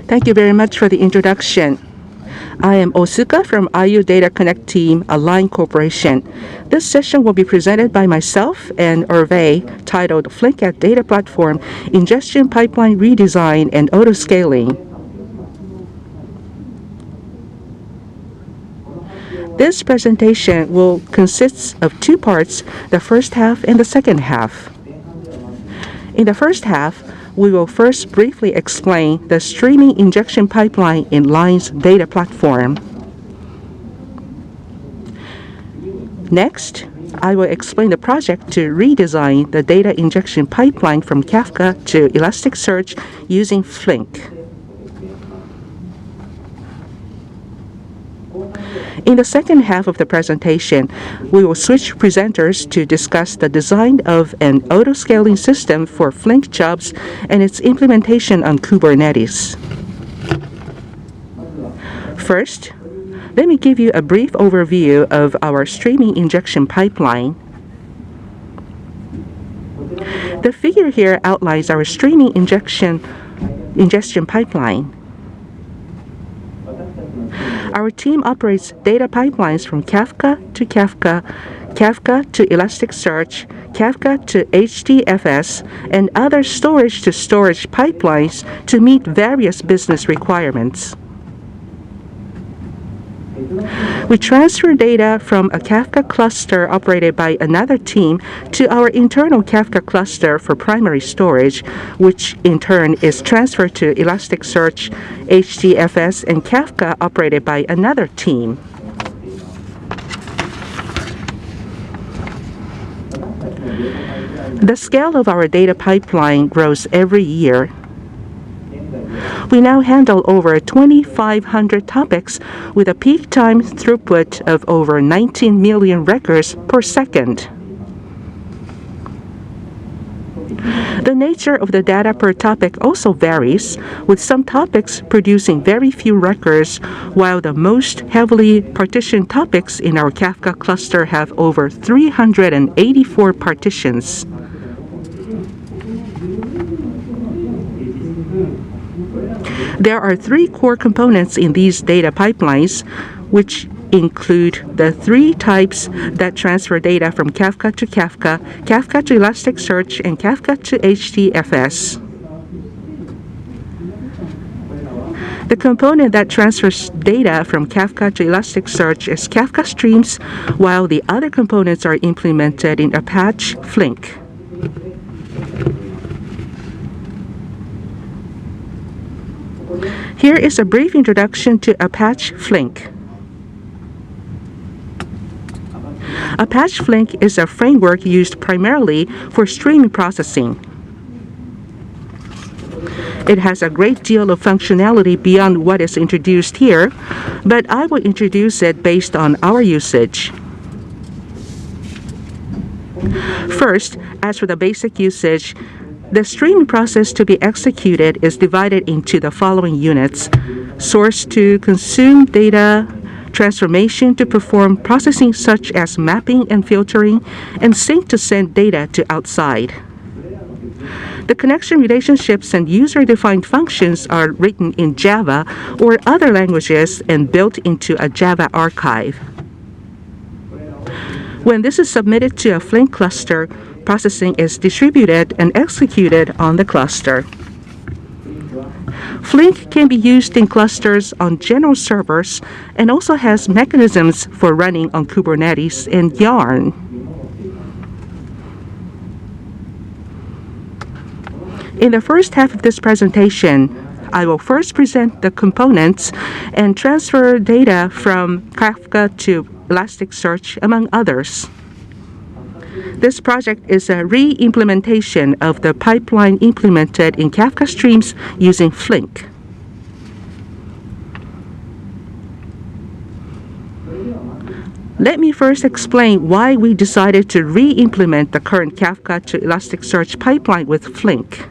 Thank you very much for the introduction. I am Osuka from IU Data Connect Team, Align Corporation. This session will be presented by myself and Hervé, titled Flink at Data Platform, Ingestion Pipeline Redesign and Auto-Scaling. This presentation will consist of two parts, the first half and the second half. In the first half, we will first briefly explain the streaming injection pipeline in Line's data platform. Next, I will explain the project to redesign the data injection pipeline from Kafka to Elasticsearch using Flink. In the second half of the presentation, we will switch presenters to discuss the design of an auto-scaling system for Flink jobs and its implementation on Kubernetes. First, let me give you a brief overview of our streaming injection pipeline. The figure here outlines our streaming ingestion pipeline. Our team operates data pipelines from Kafka to Kafka, Kafka to Elasticsearch, Kafka to HDFS, and other storage-to-storage pipelines to meet various business requirements. We transfer data from a Kafka cluster operated by another team to our internal Kafka cluster for primary storage, which in turn is transferred to Elasticsearch, HDFS, and Kafka operated by another team. The scale of our data pipeline grows every year. We now handle over 2,500 topics with a peak time throughput of over 19 million records per second. The nature of the data per topic also varies, with some topics producing very few records, while the most heavily partitioned topics in our Kafka cluster have over 384 partitions. There are three core components in these data pipelines, which include the three types that transfer data from Kafka to Kafka, Kafka to Elasticsearch, and Kafka to HDFS. The component that transfers data from Kafka to Elasticsearch is Kafka Streams, while the other components are implemented in Apache Flink. Here is a brief introduction to Apache Flink. Apache Flink is a framework used primarily for streaming processing. It has a great deal of functionality beyond what is introduced here, but I will introduce it based on our usage. First, as for the basic usage, the streaming process to be executed is divided into the following units: source to consume data, transformation to perform processing such as mapping and filtering, and sync to send data to outside. The connection relationships and user-defined functions are written in Java or other languages and built into a Java archive. When this is submitted to a Flink cluster, processing is distributed and executed on the cluster. Flink can be used in clusters on general servers and also has mechanisms for running on Kubernetes and Yarn. In the first half of this presentation, I will first present the components and transfer data from Kafka to Elasticsearch, among others. This project is a re-implementation of the pipeline implemented in Kafka Streams using Flink. Let me first explain why we decided to re-implement the current Kafka to Elasticsearch pipeline with Flink.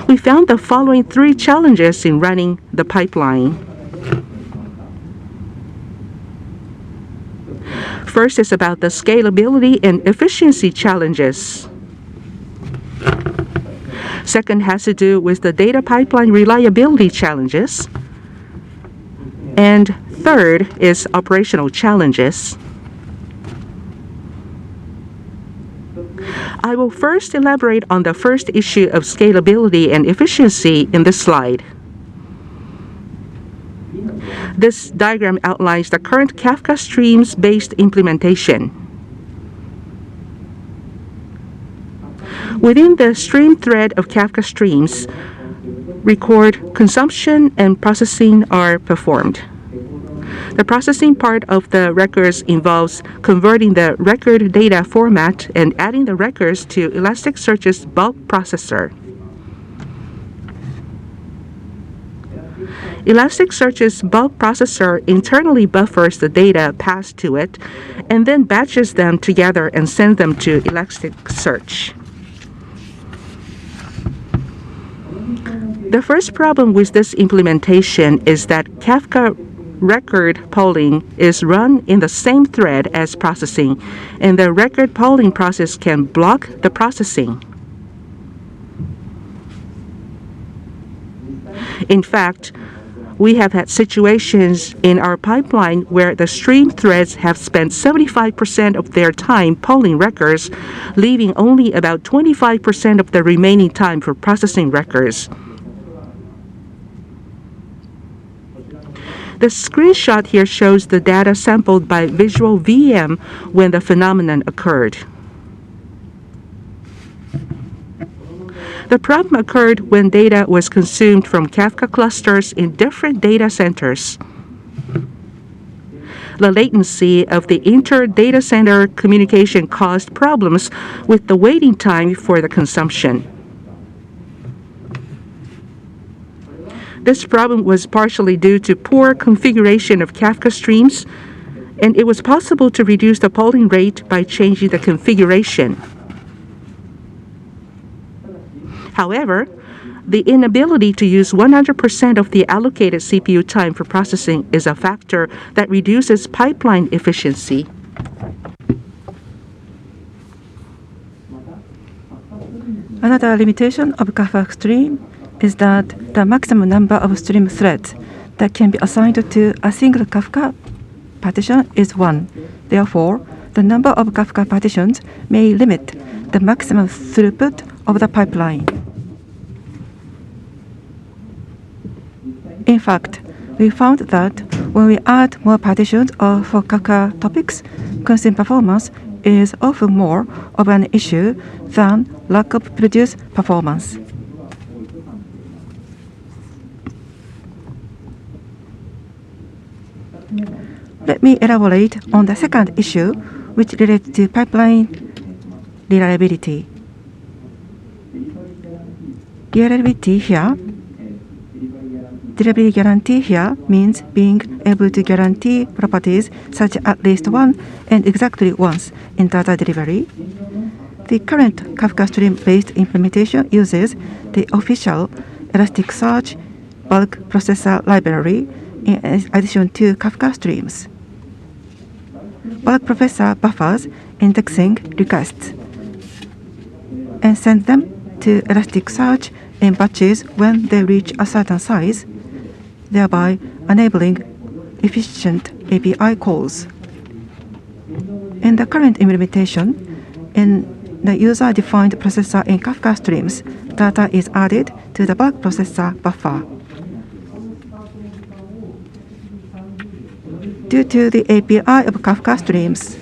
We found the following three challenges in running the pipeline. First is about the scalability and efficiency challenges. Second has to do with the data pipeline reliability challenges. And third is operational challenges. I will first elaborate on the first issue of scalability and efficiency in this slide. This diagram outlines the current Kafka Streams-based implementation. Within the stream thread of Kafka Streams, record, consumption, and processing are performed. The processing part of the records involves converting the record data format and adding the records to Elasticsearch's bulk processor. Elasticsearch's bulk processor internally buffers the data passed to it and then batches them together and sends them to Elasticsearch. The first problem with this implementation is that Kafka record polling is run in the same thread as processing, and the record polling process can block the processing. In fact, we have had situations in our pipeline where the stream threads have spent 75% of their time polling records, leaving only about 25% of the remaining time for processing records. The screenshot here shows the data sampled by visual VM when the phenomenon occurred. The problem occurred when data was consumed from Kafka clusters in different data centers. The latency of the inter-data center communication caused problems with the waiting time for the consumption. This problem was partially due to poor configuration of Kafka streams, and it was possible to reduce the polling rate by changing the configuration. However, the inability to use 100% of the allocated CPU time for processing is a factor that reduces pipeline efficiency. Another limitation of Kafka Stream is that the maximum number of stream threads that can be assigned to a single Kafka partition is 1. Therefore, the number of Kafka partitions may limit the maximum throughput of the pipeline. In fact, we found that when we add more partitions for Kafka topics, constant performance is often more of an issue than lack of produced performance. Let me elaborate on the second issue, which relates to pipeline reliability. Reliability guarantee here means being able to guarantee properties such as at least one and exactly once in data delivery. The current Kafka Stream-based implementation uses the official Elasticsearch bulk processor library in addition to Kafka Streams. Bulk processor buffers indexing requests and sends them to Elasticsearch in batches when they reach a certain size, thereby enabling efficient API calls. In the current implementation, in the user-defined processor in Kafka Streams, data is added to the bulk processor buffer. Due to the API of Kafka Streams,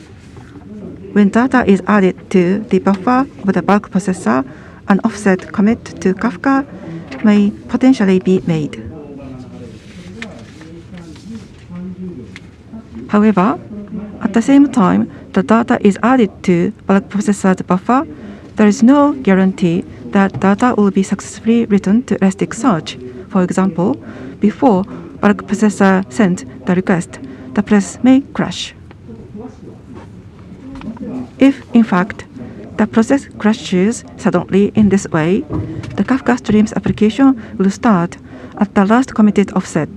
when data is added to the buffer of the bulk processor, an offset commit to Kafka may potentially be made. However, at the same time the data is added to bulk processor's buffer, there is no guarantee that data will be successfully written to Elasticsearch. For example, before bulk processor sends the request, the process may crash. If, in fact, the process crashes suddenly in this way, the Kafka Streams application will start at the last committed offset,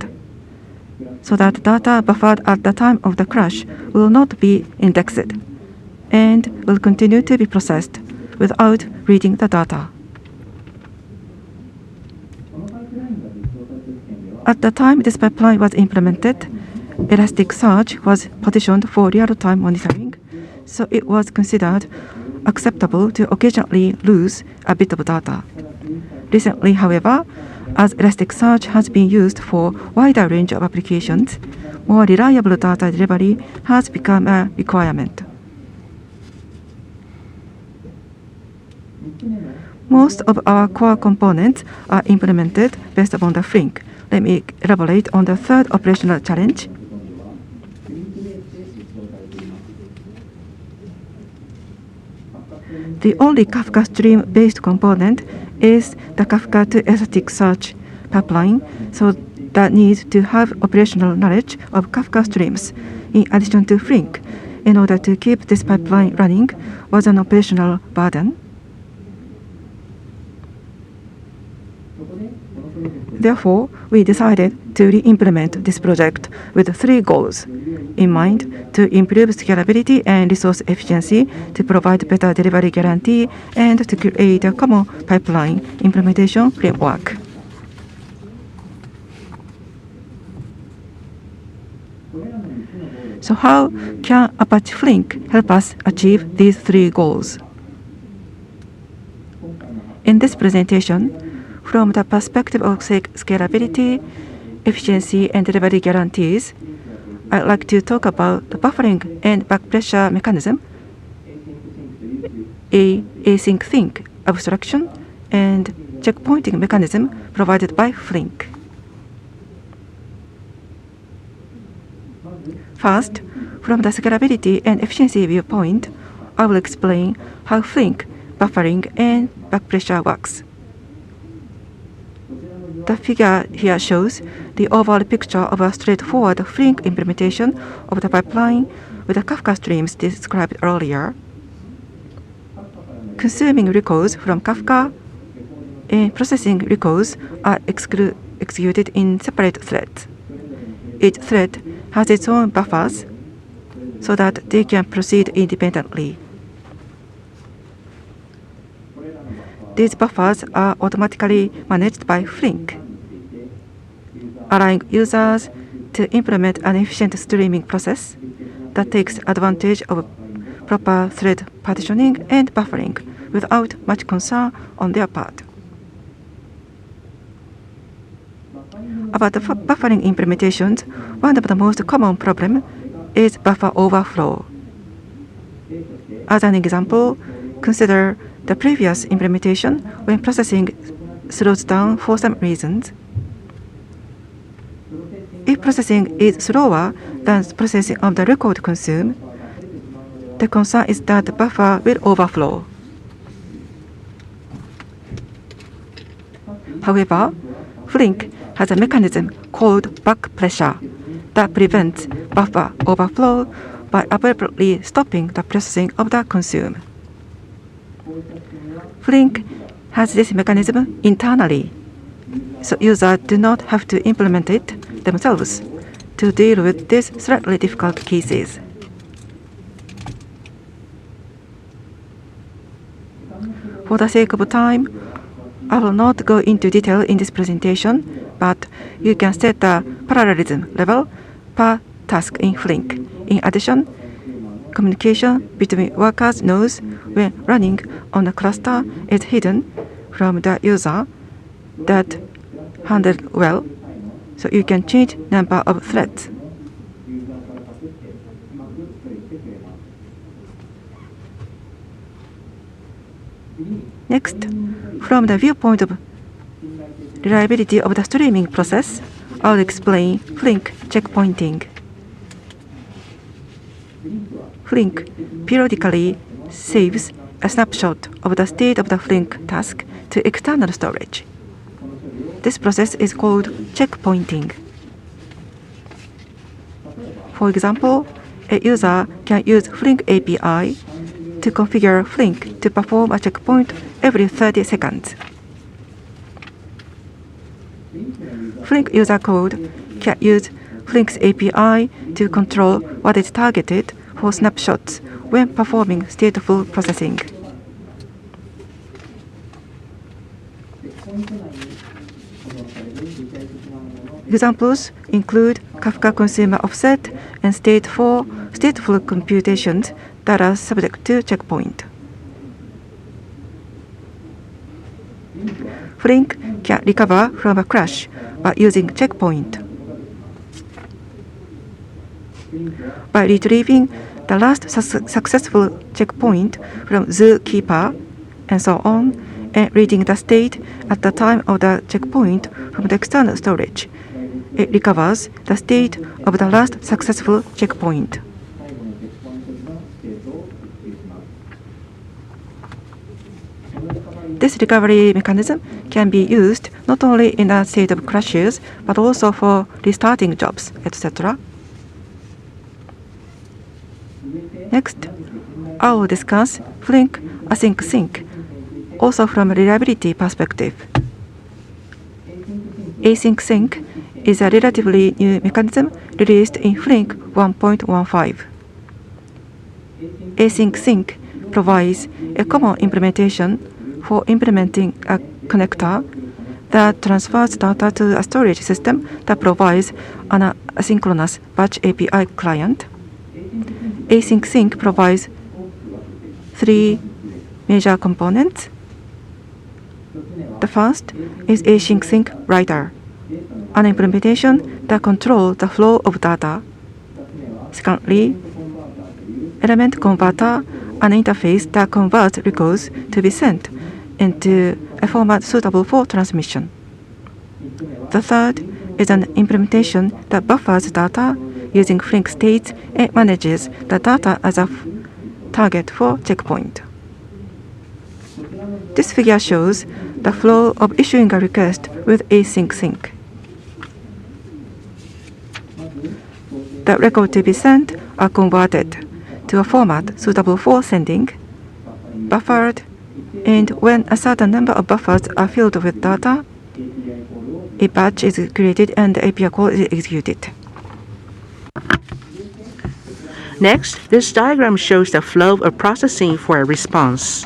so that data buffered at the time of the crash will not be indexed and will continue to be processed without reading the data. At the time this pipeline was implemented, Elasticsearch was positioned for real-time monitoring, so it was considered acceptable to occasionally lose a bit of data. Recently, however, as Elasticsearch has been used for a wider range of applications, more reliable data delivery has become a requirement. Most of our core components are implemented based upon the Flink. Let me elaborate on the third operational challenge. The only Kafka Stream-based component is the Kafka-to-Elasticsearch pipeline, so that needs to have operational knowledge of Kafka Streams in addition to Flink. In order to keep this pipeline running was an operational burden. Therefore, we decided to re-implement this project with 3 goals in mind: to improve scalability and resource efficiency, to provide better delivery guarantee, and to create a common pipeline implementation framework. So how can Apache Flink help us achieve these 3 goals? In this presentation, from the perspective of scalability, efficiency, and delivery guarantees, I'd like to talk about the buffering and backpressure mechanism, async think abstraction, and checkpointing mechanism provided by Flink. First, from the scalability and efficiency viewpoint, I will explain how Flink, buffering, and backpressure works. The figure here shows the overall picture of a straightforward Flink implementation of the pipeline with the Kafka streams described earlier. Consuming records from Kafka and processing records are executed in separate threads. Each thread has its own buffers so that they can proceed independently. These buffers are automatically managed by Flink, allowing users to implement an efficient streaming process that takes advantage of proper thread partitioning and buffering without much concern on their part. About the buffering implementations, one of the most common problems is buffer overflow. As an example, consider the previous implementation when processing slows down for some reasons. If processing is slower than processing of the record consumed, the concern is that the buffer will overflow. However, Flink has a mechanism called backpressure that prevents buffer overflow by abruptly stopping the processing of the consumed. Flink has this mechanism internally, so users do not have to implement it themselves to deal with these slightly difficult cases. For the sake of time, I will not go into detail in this presentation, but you can set the parallelism level per task in Flink. In addition, communication between workers' nodes when running on a cluster is hidden from the user that handled well, so you can change number of threads. Next, from the viewpoint of reliability of the streaming process, I'll explain Flink checkpointing. Flink periodically saves a snapshot of the state of the Flink task to external storage. This process is called checkpointing. For example, a user can use Flink API to configure Flink to perform a checkpoint every 30 seconds. Flink user code can use Flink's API to control what is targeted for snapshots when performing stateful processing. Examples include Kafka consumer offset and stateful computations that are subject to checkpoint. Flink can recover from a crash by using checkpoint. By retrieving the last successful checkpoint from zookeeper and so on, and reading the state at the time of the checkpoint from the external storage, it recovers the state of the last successful checkpoint. This recovery mechanism can be used not only in a state of crashes, but also for restarting jobs, etc. Next, I will discuss Flink async sync, also from a reliability perspective. Async sync is a relatively new mechanism released in Flink 1.15. Async sync provides a common implementation for implementing a connector that transfers data to a storage system that provides an asynchronous batch API client. Async sync provides three major components. The first is async sync writer, an implementation that controls the flow of data. Secondly, element converter, an interface that converts records to be sent into a format suitable for transmission. The third is an implementation that buffers data using Flink states and manages the data as a target for checkpoint. This figure shows the flow of issuing a request with async sync. The record to be sent are converted to a format suitable for sending, buffered, and when a certain number of buffers are filled with data, a batch is created and the API call is executed. Next, this diagram shows the flow of processing for a response.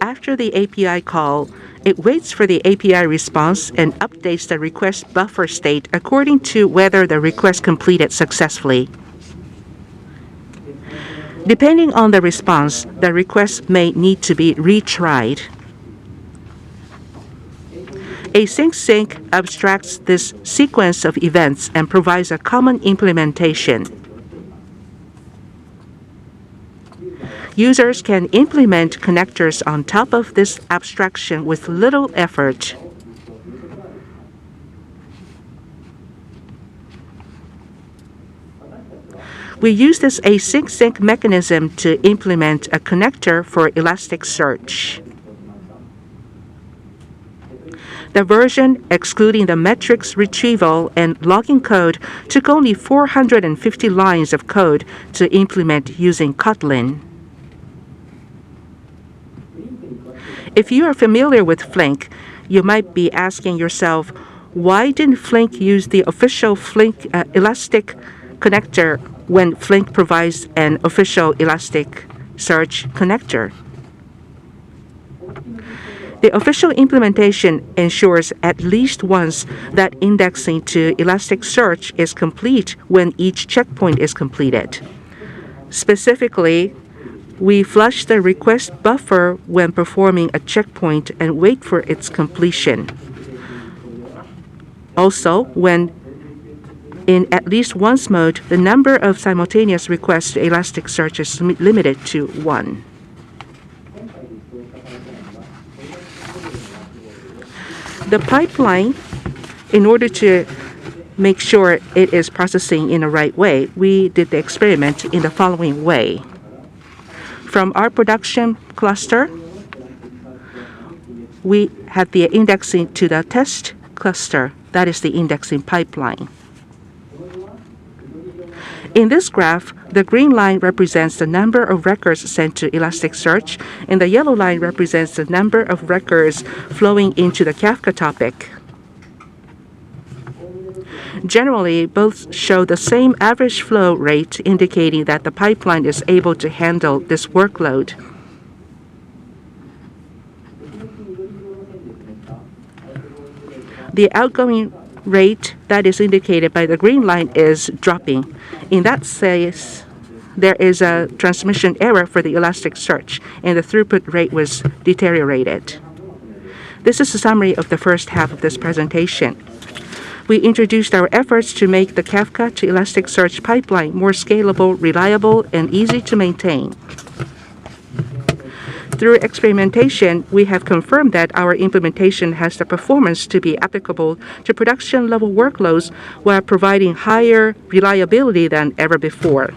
After the API call, it waits for the API response and updates the request buffer state according to whether the request completed successfully. Depending on the response, the request may need to be retried. Async sync abstracts this sequence of events and provides a common implementation. Users can implement connectors on top of this abstraction with little effort. We use this async sync mechanism to implement a connector for Elasticsearch. The version excluding the metrics retrieval and logging code took only 450 lines of code to implement using Kotlin. If you are familiar with Flink, you might be asking yourself, why didn't Flink use the official Flink Elastic connector when Flink provides an official Elasticsearch connector? The official implementation ensures at least once that indexing to Elasticsearch is complete when each checkpoint is completed. Specifically, we flush the request buffer when performing a checkpoint and wait for its completion. Also, when in at least once mode, the number of simultaneous requests to Elasticsearch is limited to 1. The pipeline, in order to make sure it is processing in the right way, we did the experiment in the following way. From our production cluster, we had the indexing to the test cluster. That is the indexing pipeline. In this graph, the green line represents the number of records sent to Elasticsearch, and the yellow line represents the number of records flowing into the Kafka topic. Generally, both show the same average flow rate, indicating that the pipeline is able to handle this workload. The outgoing rate that is indicated by the green line is dropping. In that case, there is a transmission error for the Elasticsearch, and the throughput rate was deteriorated. This is a summary of the first half of this presentation. We introduced our efforts to make the Kafka-to-Elasticsearch pipeline more scalable, reliable, and easy to maintain. Through experimentation, we have confirmed that our implementation has the performance to be applicable to production-level workloads while providing higher reliability than ever before.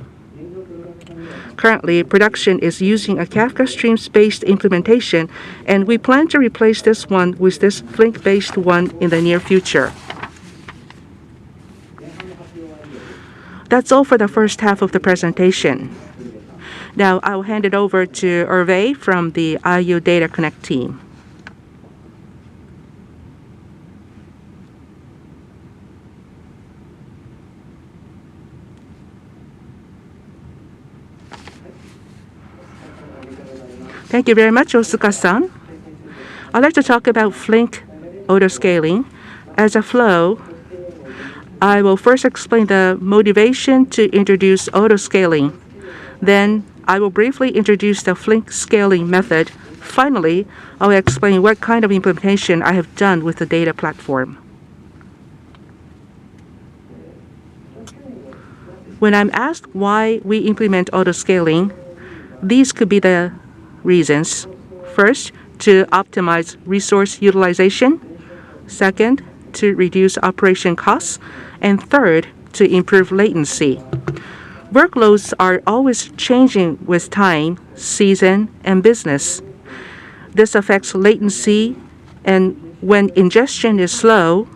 Currently, production is using a Kafka Streams-based implementation, and we plan to replace this one with this Flink-based one in the near future. That's all for the first half of the presentation. Now I'll hand it over to Hervé from the IU Data Connect team. Thank you very much, Osuka-san. I'd like to talk about Flink autoscaling. As a flow, I will first explain the motivation to introduce autoscaling. Then I will briefly introduce the Flink scaling method. Finally, I will explain what kind of implementation I have done with the data platform. When I'm asked why we implement autoscaling, these could be the reasons. First, to optimize resource utilization. Second, to reduce operation costs. And third, to improve latency. Workloads are always changing with time, season, and business. This affects latency, and when ingestion is slow,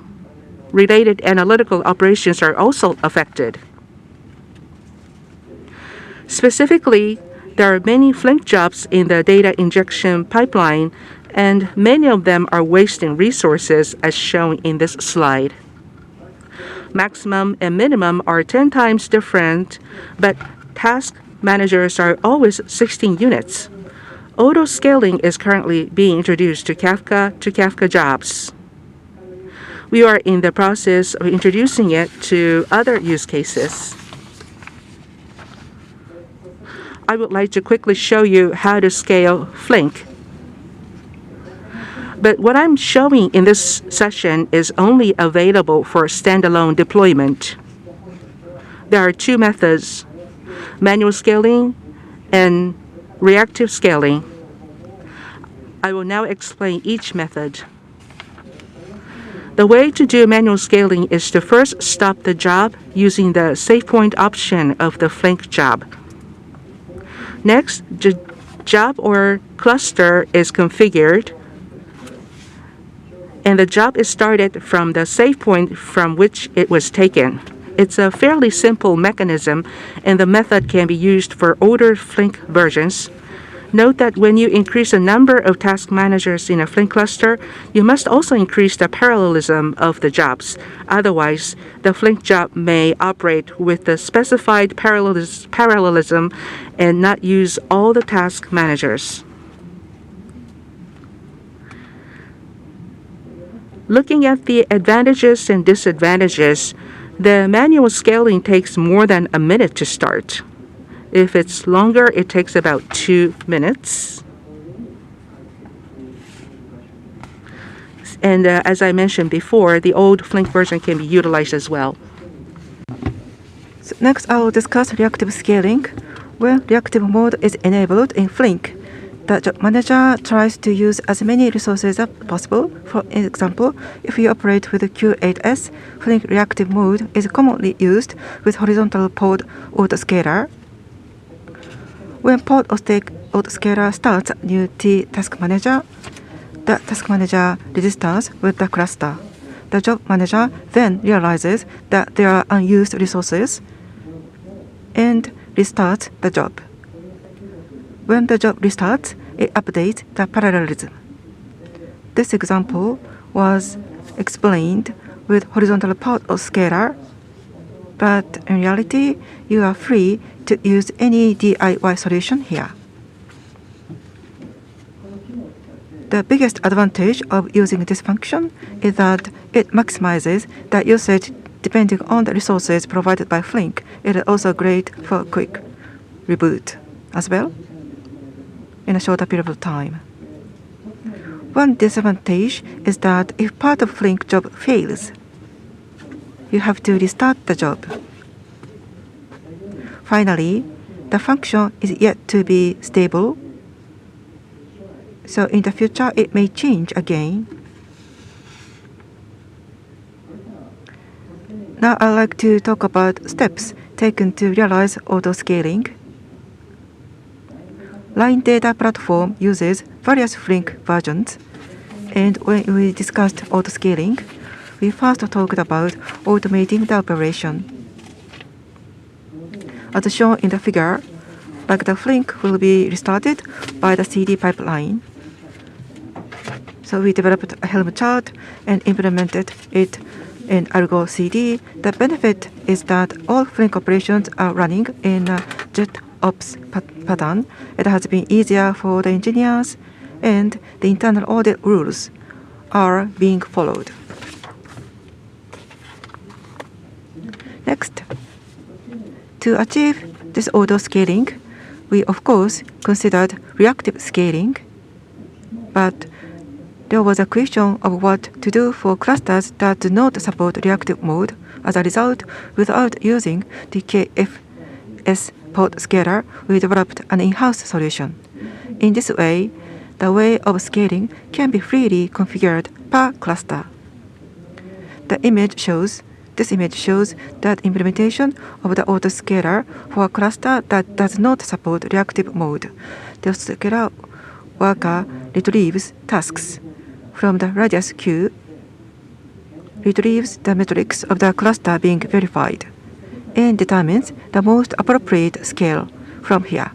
related analytical operations are also affected. Specifically, there are many Flink jobs in the data injection pipeline, and many of them are wasting resources as shown in this slide. Maximum and minimum are 10 times different, but task managers are always 16 units. Auto-scaling is currently being introduced to Kafka jobs. We are in the process of introducing it to other use cases. I would like to quickly show you how to scale Flink. But what I'm showing in this session is only available for standalone deployment. There are two methods, manual scaling and reactive scaling. I will now explain each method. The way to do manual scaling is to first stop the job using the save point option of the Flink job. Next, the job or cluster is configured, and the job is started from the save point from which it was taken. It's a fairly simple mechanism, and the method can be used for older Flink versions. Note that when you increase the number of task managers in a Flink cluster, you must also increase the parallelism of the jobs. Otherwise, the Flink job may operate with the specified parallelism and not use all the task managers. Looking at the advantages and disadvantages, the manual scaling takes more than a minute to start. If it's longer, it takes about 2 minutes. And as I mentioned before, the old Flink version can be utilized as well. So next, I will discuss reactive scaling. When reactive mode is enabled in Flink, the job manager tries to use as many resources as possible. For example, if you operate with Q8S, Flink reactive mode is commonly used with horizontal pod autoscaler. When pod autoscaler starts a new T task manager, the task manager registers with the cluster. The job manager then realizes that there are unused resources and restarts the job. When the job restarts, it updates the parallelism. This example was explained with horizontal pod autoscaler, but in reality, you are free to use any DIY solution here. The biggest advantage of using this function is that it maximizes the usage depending on the resources provided by Flink. It is also great for quick reboot as well in a shorter period of time. One disadvantage is that if part of Flink job fails, you have to restart the job. Finally, the function is yet to be stable, so in the future it may change again. Now I'd like to talk about steps taken to realize auto-scaling. Line Data Platform uses various Flink versions, and when we discussed auto-scaling, we first talked about automating the operation. As shown in the figure, like the Flink will be restarted by the CD pipeline. So we developed a Helm chart and implemented it in Argo CD. The benefit is that all Flink operations are running in a JetOps pattern. It has been easier for the engineers, and the internal audit rules are being followed. Next, to achieve this auto-scaling, we of course considered reactive scaling, but there was a question of what to do for clusters that do not support reactive mode. As a result, without using the KFS pod scaler, we developed an in-house solution. In this way, the way of scaling can be freely configured per cluster. This image shows that implementation of the autoscaler for a cluster that does not support reactive mode. The autoscaler worker retrieves tasks from the radius queue, retrieves the metrics of the cluster being verified, and determines the most appropriate scale from here.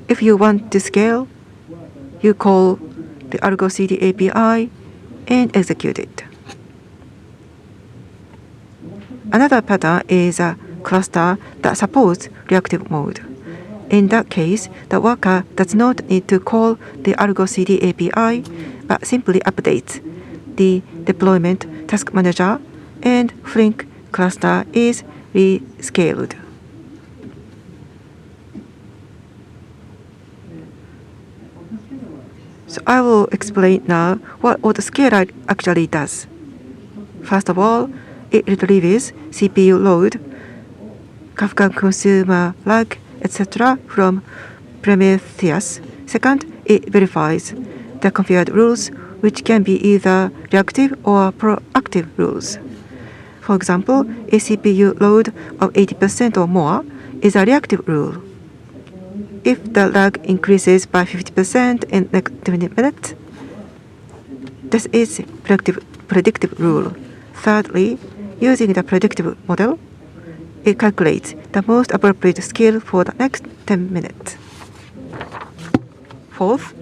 If you want to scale, you call the Argo CD API and execute it. Another pattern is a cluster that supports reactive mode. In that case, the worker does not need to call the Argo CD API, but simply updates the deployment task manager, and Flink cluster is rescaled. So I will explain now what autoscaler actually does. First of all, it retrieves CPU load, Kafka consumer lag, etc. from Prometheus. Second, it verifies the configured rules, which can be either reactive or proactive rules. For example, a CPU load of 80% or more is a reactive rule. If the lag increases by 50% in next 20 minutes, this is predictive rule. Thirdly, using the predictive model, it calculates the most appropriate scale for the next 10 minutes. Fourth,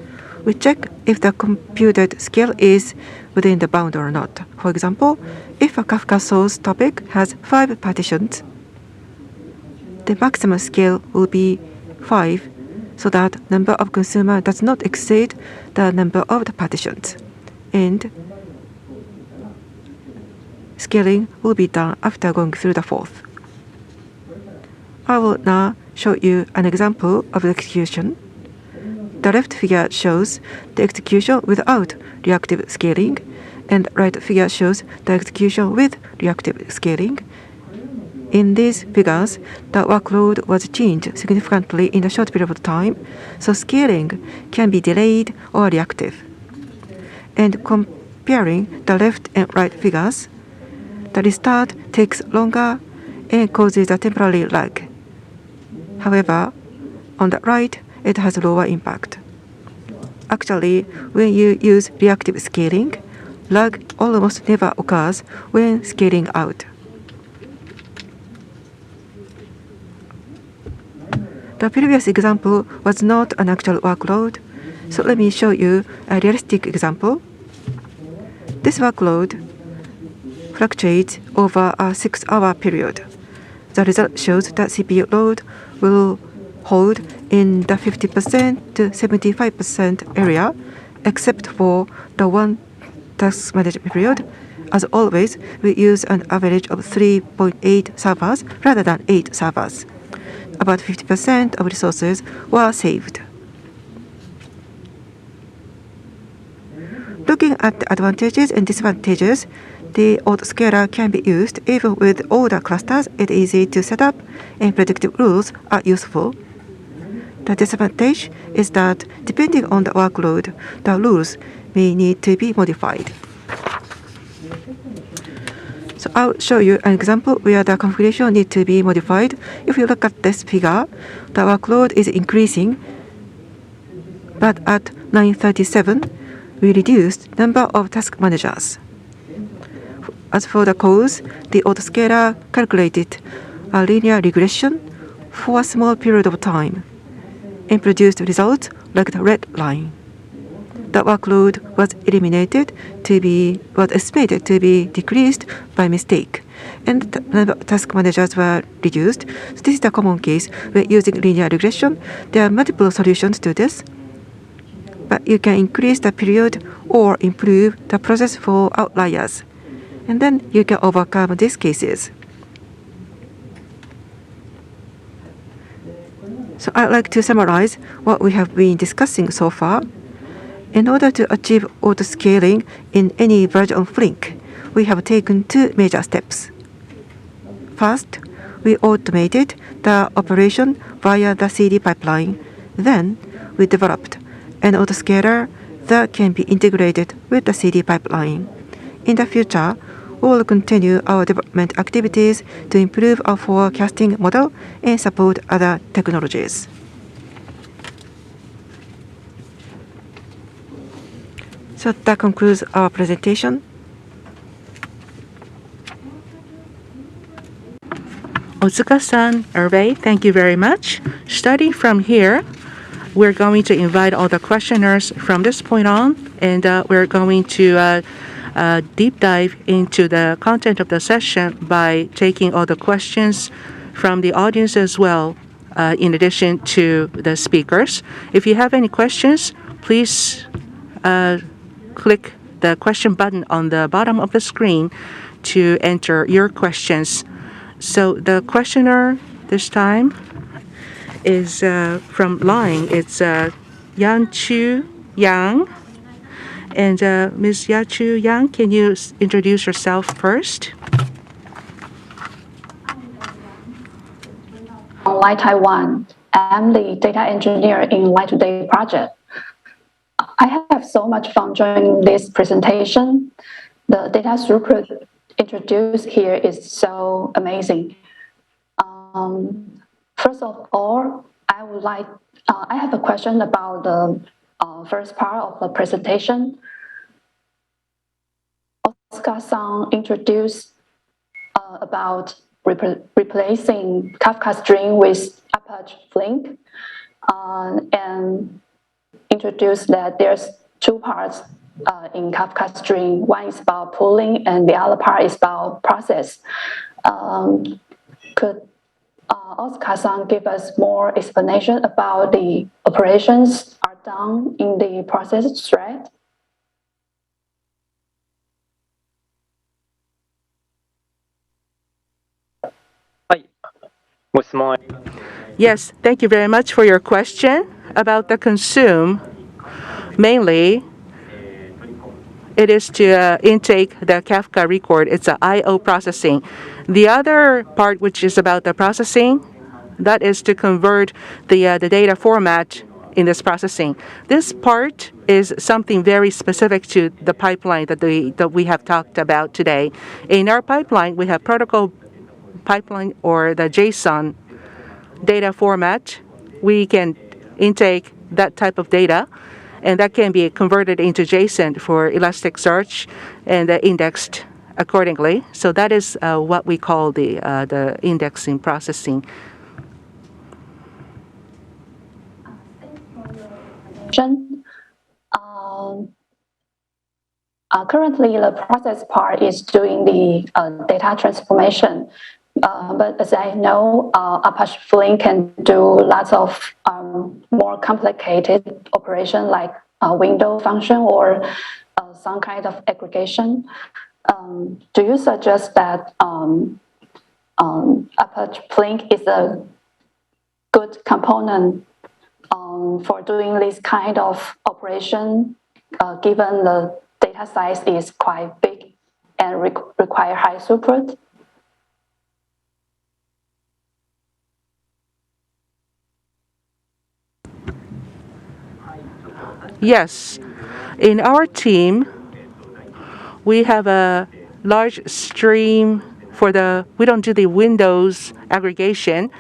we check if the computed scale is within the bound or not. For example, if a Kafka source topic has 5 partitions, the maximum scale will be 5, so that number of consumer does not exceed the number of the partitions, and scaling will be done after going through the fourth. I will now show you an example of execution. The left figure shows the execution without reactive scaling, and the right figure shows the execution with reactive scaling. In these figures, the workload was changed significantly in a short period of time, so scaling can be delayed or reactive. And comparing the left and right figures, the restart takes longer and causes a temporary lag. However, on the right, it has lower impact. Actually, when you use reactive scaling, lag almost never occurs when scaling out. The previous example was not an actual workload, so let me show you a realistic example. This workload fluctuates over a 6-hour period. The result shows that CPU load will hold in the 50% to 75% area, except for the one task management period. As always, we use an average of 3.8 servers rather than 8 servers. About 50% of resources were saved. Looking at the advantages and disadvantages, the autoscaler can be used even with older clusters. It's easy to set up, and predictive rules are useful. The disadvantage is that depending on the workload, the rules may need to be modified. So I'll show you an example where the configuration needs to be modified. If you look at this figure, the workload is increasing, but at 937, we reduced number of task managers. As for the cause, the autoscaler calculated a linear regression for a small period of time and produced results like the red line. The workload was estimated to be decreased by mistake, and the number of task managers were reduced. So this is the common case when using linear regression. There are multiple solutions to this, but you can increase the period or improve the process for outliers, and then you can overcome these cases. So I'd like to summarize what we have been discussing so far. In order to achieve autoscaling in any version of Flink, we have taken two major steps. First, we automated the operation via the CD pipeline. Then, we developed an autoscaler that can be integrated with the CD pipeline. In the future, we will continue our development activities to improve our forecasting model and support other technologies. So that concludes our presentation. Otsuka-san, Hervé, thank you very much. Starting from here, we're going to invite all the questioners from this point on, and we're going to deep dive into the content of the session by taking all the questions from the audience as well, in addition to the speakers. If you have any questions, please click the question button on the bottom of the screen to enter your questions. So the questioner this time is from Line. It's Yanchu Yang. And Ms. Yachu Yang, can you introduce yourself first? Line Taiwan. I'm the data engineer in Line Today project. I have so much fun joining this presentation. The data throughput introduced here is so amazing. First of all, I have a question about the first part of the presentation. Osuka-san introduced about replacing Kafka Stream with Apache Flink, and introduced that there's two parts in Kafka Stream. One is about pooling, and the other part is about process. Could Osuka-san give us more explanation about the operations are done in the process thread? Yes, thank you very much for your question about the consume. Mainly, it is to intake the Kafka record. It's a I/O processing. The other part, which is about the processing, that is to convert the data format in this processing. This part is something very specific to the pipeline that we have talked about today. In our pipeline, we have protocol pipeline or the JSON data format. We can intake that type of data, and that can be converted into JSON for Elasticsearch and indexed accordingly. So that is what we call the indexing processing. Currently, the process part is doing the data transformation. But as I know, Apache Flink can do lots of more complicated operation like window function or some kind of aggregation. Do you suggest that Apache Flink is a good component for doing this kind of operation, given the data size is quite big and require high throughput? Yes. In our team, we have a large stream we don't do the Windows aggregation.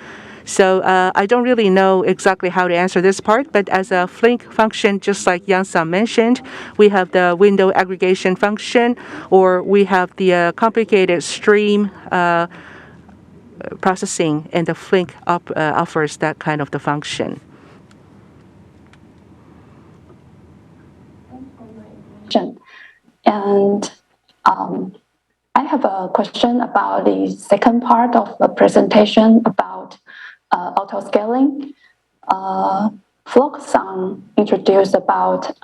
So I don't really know exactly how to answer this part, but as a Flink function, just like Yang-san mentioned, we have the window aggregation function, or we have the complicated stream processing, and the Flink offers that kind of the function. And I have a question about the second part of the presentation about auto-scaling. Flok-san introduced about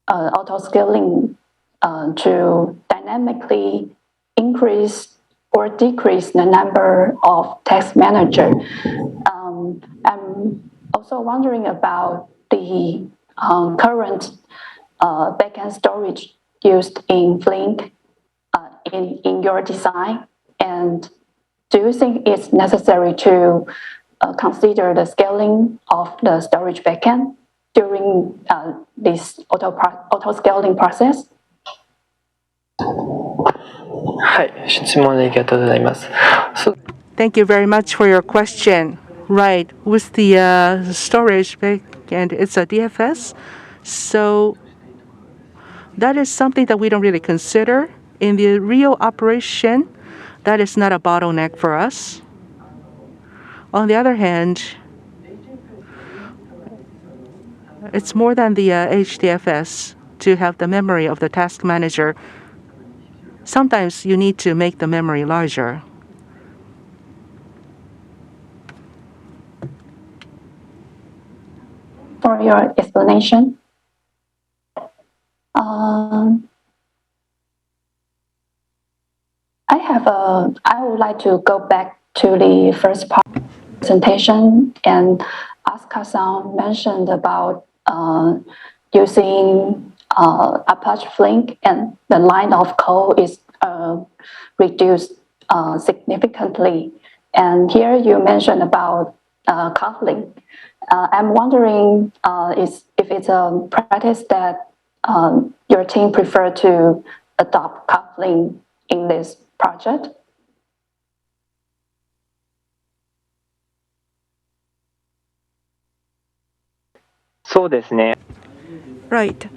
auto-scaling to dynamically increase or decrease the number of task manager. I'm also wondering about the current backend storage used in Flink in your design, and do you think it's necessary to consider the scaling of the storage backend during this auto-scaling process? はい、質問ありがとうございます。Thank you very much for your question. Right, with the storage backend, it's a DFS, so that is something that we don't really consider. In the real operation, that is not a bottleneck for us. On the other hand, it's more than the HDFS to have the memory of the task manager. Sometimes you need to make the memory larger. For your explanation. I would like to go back to the first part of the presentation, and Asuka-san mentioned about using Apache Flink, and the line of code is reduced significantly. And here you mentioned about coupling. I'm wondering if it's a practice that your team prefer to adopt coupling in this project? Right.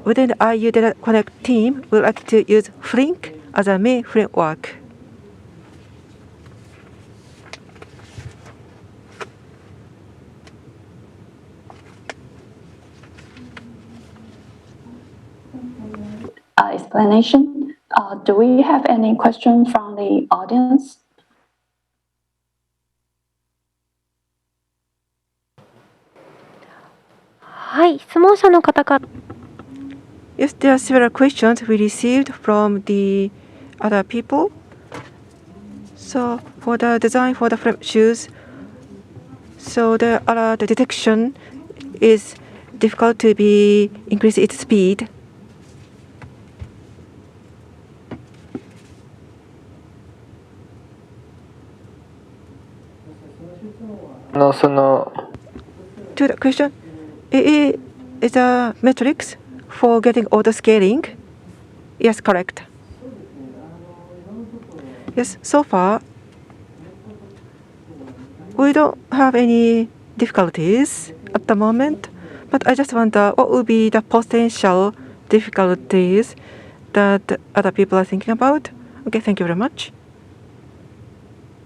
Within the IU Data Connect team, we like to use Flink as a main framework. Explanation. Do we have any questions from the audience? Yes, there are several questions we received from the other people. So for the design for the frame shoes, so the detection is difficult to be increase its speed. To the question, it is a metrics for getting auto scaling. Yes, correct. Yes, so far we don't have any difficulties at the moment, but I just wonder what would be the potential difficulties that other people are thinking about. Okay, thank you very much.